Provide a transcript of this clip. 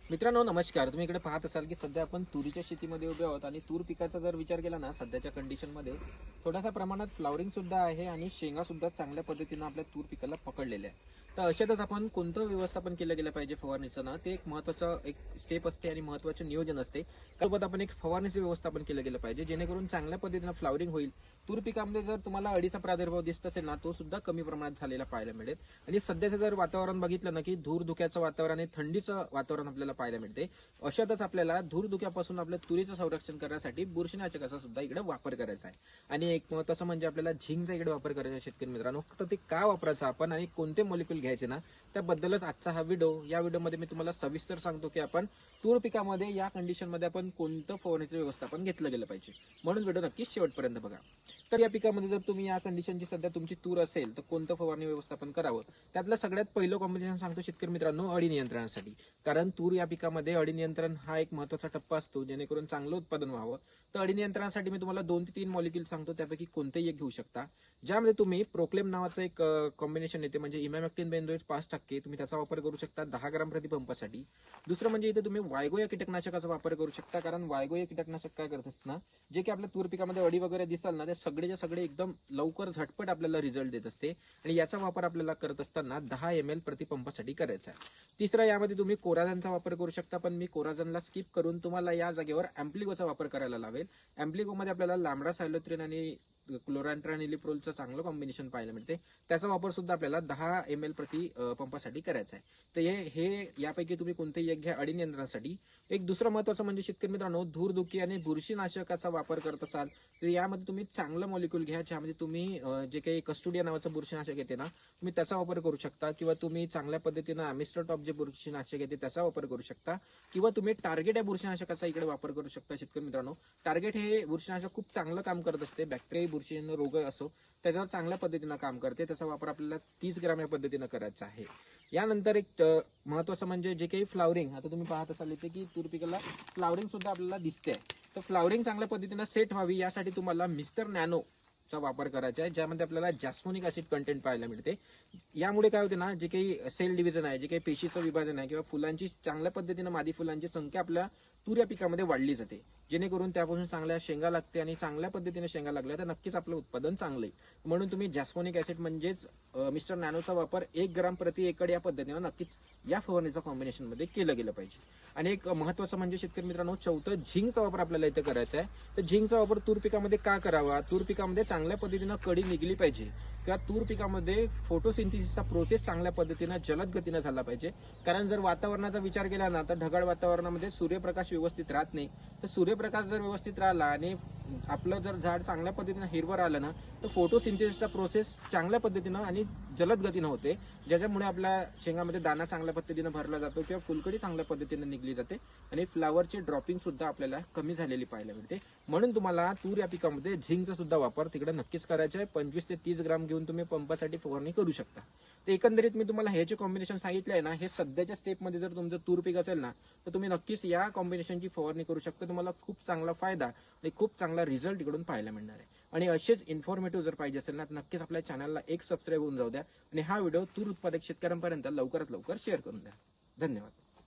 मित्रांनो नमस्कार. तुम्ही इकडे पाहत असाल की सध्या आपण तुरीच्या शेतीमध्ये उभे आहोत आणि तूर पिकाचा जर विचार केला ना सध्याच्या कंडिशनमध्ये थोडासा प्रमाणात फ्लावरिंग सुद्धा आहे आणि शेंगा सुद्धा चांगल्या पद्धतीनं आपल्या तूर पिकाला पकडलेल्या आहे. तर अशातच आपण कोणतं व्यवस्थापन केलं गेलं पाहिजे फवारणीचं ना, ते एक महत्त्वाचं एक स्टेप असते आणि महत्त्वाचं नियोजन असते. त्यासोबत आपण एक फवारणीचं व्यवस्थापन केलं गेलं पाहिजे जेणेकरून चांगल्या पद्धतीनं फ्लावरिंग होईल. तूर पिकामध्ये जर तुम्हाला अळीचा प्रादुर्भाव दिसत असेल ना, तो सुद्धा कमी प्रमाणात झालेला पाहायला मिळेल. आणि सध्याचं जर वातावरण बघितलं ना की धूर धुक्याचं वातावरण आणि थंडीचं वातावरण आपल्याला पाहायला मिळते. अशातच आपल्याला धूर धुक्यापासून आपल्या तुरीचं संरक्षण करण्यासाठी बुरशीनाशकाचा सुद्धा इकडे वापर करायचा आहे. आणि एक महत्त्वाचं म्हणजे आपल्याला झिंकचा इकडे वापर करायचा आहे शेतकरी मित्रांनो. फक्त ते का वापरायचं आपण आणि कोणते मॉलिक्यूल घ्यायचे ना, त्याबद्दलच आजचा हा व्हिडिओ. या व्हिडिओमध्ये मी तुम्हाला सविस्तर सांगतो की आपण तूर पिकामध्ये या कंडिशनमध्ये आपण कोणतं फवारणीचं व्यवस्थापन घेतलं गेलं पाहिजे. म्हणून व्हिडिओ नक्कीच शेवटपर्यंत बघा. तर या पिकामध्ये जर तुम्ही या कंडिशनची सध्या तुमची तूर असेल तर कोणतं फवारणी व्यवस्थापन करावं, त्यातलं सगळ्यात पहिलं कॉम्बिनेशन सांगतो शेतकरी मित्रांनो, अळी नियंत्रणासाठी. कारण तूर या पिकामध्ये अळी नियंत्रण हा एक महत्त्वाचा टप्पा असतो जेणेकरून चांगलं उत्पादन व्हावं. तर अळी नियंत्रणासाठी मी तुम्हाला 2 ते 3 मॉलिक्यूल सांगतो, त्यापैकी कोणतेही एक घेऊ शकता. ज्यामध्ये तुम्ही प्रोक्लेम नावाचं एक कॉम्बिनेशन येते, म्हणजे इमॅमेक्टिन बेंझोएट 5% तुम्ही त्याचा वापर करू शकता 10 ग्राम प्रति पंपासाठी. दुसरं म्हणजे इथे तुम्ही वायगो या कीटकनाशकाचा वापर करू शकता. कारण वायगो या कीटकनाशक काय करतस ना, जे की आपल्या तूर पिकामध्ये अळी वगैरे दिसाल ना, ते सगळेच्या सगळे एकदम लवकर झटपट आपल्याला रिझल्ट देत असते. आणि याचा वापर आपल्याला करत असताना 10 ml प्रति पंपासाठी करायचा आहे. तिसरा यामध्ये तुम्ही कोराझनचा वापर करू शकता, पण मी कोराझनला स्किप करून तुम्हाला या जागेवर अँप्लिगोचा वापर करायला लावेल. अँप्लिगोमध्ये आपल्याला लांबडा सायलोथ्रिन आणि क्लोरॅन्ट्रानिलिप्रोलचं चांगलं कॉम्बिनेशन पाहायला मिळते. त्याचा वापर सुद्धा आपल्याला 10 ml प्रति पंपासाठी करायचा आहे. तर हे यापैकी तुम्ही कोणतेही एक घ्या अळी नियंत्रणासाठी. एक दुसरं महत्त्वाचं म्हणजे शेतकरी मित्रांनो, धूरधुकी आणि बुरशीनाशकाचा वापर करत असाल तर यामध्ये तुम्ही चांगलं मॉलिक्यूल घ्या, ज्यामध्ये तुम्ही जे काही कस्टोडिया नावाचं बुरशीनाशक येते ना, तुम्ही त्याचा वापर करू शकता. किंवा तुम्ही चांगल्या पद्धतीनं ॲमिस्टरटॉप जे बुरशीनाशक येते त्याचा वापर करू शकता. किंवा तुम्ही टार्गेट या बुरशीनाशकाचा इकडे वापर करू शकता शेतकरी मित्रांनो. टार्गेट हे बुरशीनाशक खूप चांगलं काम करत असते. बॅक्टेरिया बुरशीजन्य रोग असो त्याच्यावर चांगल्या पद्धतीनं काम करते. त्याचा वापर आपल्याला 30 ग्राम या पद्धतीनं करायचा आहे. यानंतर एक महत्त्वाचं म्हणजे जे काही फ्लावरिंग, आता तुम्ही पाहत असाल इथे की तूर पिकाला फ्लावरिंग सुद्धा आपल्याला दिसते आहे. तर फ्लावरिंग चांगल्या पद्धतीनं सेट व्हावी यासाठी तुम्हाला मिस्टर नॅनो चा वापर करायचा आहे, ज्यामध्ये आपल्याला जॅस्मोनिक ऍसिड कंटेंट पाहायला मिळते. यामुळे काय होते ना, जे काही सेल डिव्हिजन आहे, जे काही पेशीचं विभाजन आहे किंवा फुलांची चांगल्या पद्धतीनं मादी फुलांची संख्या आपल्या तूर या पिकामध्ये वाढली जाते, जेणेकरून त्यापासून चांगल्या शेंगा लागते. आणि चांगल्या पद्धतीने शेंगा लागल्या तर नक्कीच आपलं उत्पादन चांगलं आहे. म्हणून तुम्ही जॅस्मोनिक ऍसिड म्हणजेच मिस्टर नॅनोचा वापर 1 ग्राम प्रति एकड या पद्धतीनं नक्कीच या फवारणीच्या कॉम्बिनेशन मध्ये केलं गेलं पाहिजे. आणि एक महत्त्वाचं म्हणजे शेतकरी मित्रांनो, चौथं झिंकचा वापर आपल्याला इथे करायचा आहे. तर झिंकचा वापर तूर पिकामध्ये का करावा? तूर पिकामध्ये चांगल्या पद्धतीनं कळी निघली पाहिजे किंवा तूर पिकामध्ये फोटोसिंथेसिसचा प्रोसेस चांगल्या पद्धतीनं जलद गतीनं झाला पाहिजे. कारण जर वातावरणाचा विचार केला ना, तर ढगाळ वातावरणामध्ये सूर्यप्रकाश व्यवस्थित राहत नाही. तर सूर्यप्रकाश जर व्यवस्थित राहिला आणि आपलं जर झाड चांगल्या पद्धतीनं हिरवं राहिलं ना, तर फोटोसिंथेसिसचा प्रोसेस चांगल्या पद्धतीनं आणि जलद गतीनं होते, ज्याच्यामुळे आपल्या शेंगामध्ये दाना चांगल्या पद्धतीनं भरला जातो किंवा फुलकडी चांगल्या पद्धतीनं निघली जाते. आणि फ्लावरची ड्रॉपिंग सुद्धा आपल्याला कमी झालेली पाहायला मिळते. म्हणून तुम्हाला तूर या पिकामध्ये झिंकचा सुद्धा वापर तिकडे नक्कीच करायचा आहे. 25 ते 30 ग्राम घेऊन तुम्ही पंपासाठी फवारणी करू शकता. तर एकंदरीत मी तुम्हाला हे जे कॉम्बिनेशन सांगितलं आहे ना, हे सध्याच्या स्टेपमध्ये जर तुमचं तूर पीक असेल ना, तर तुम्ही नक्कीच या कॉम्बिनेशनची फवारणी करू शकता. तुम्हाला खूप चांगला फायदा आणि खूप चांगला रिझल्ट इकडून पाहायला मिळणार आहे. आणि असेच इन्फॉर्मेटिव्ह जर पाहिजे असेल ना, तर नक्कीच आपल्या चॅनलला एक सबस्क्राईब होऊन जाऊ द्या आणि हा व्हिडिओ तूर उत्पादक शेतकऱ्यांपर्यंत लवकरात लवकर शेअर करून द्या. धन्यवाद.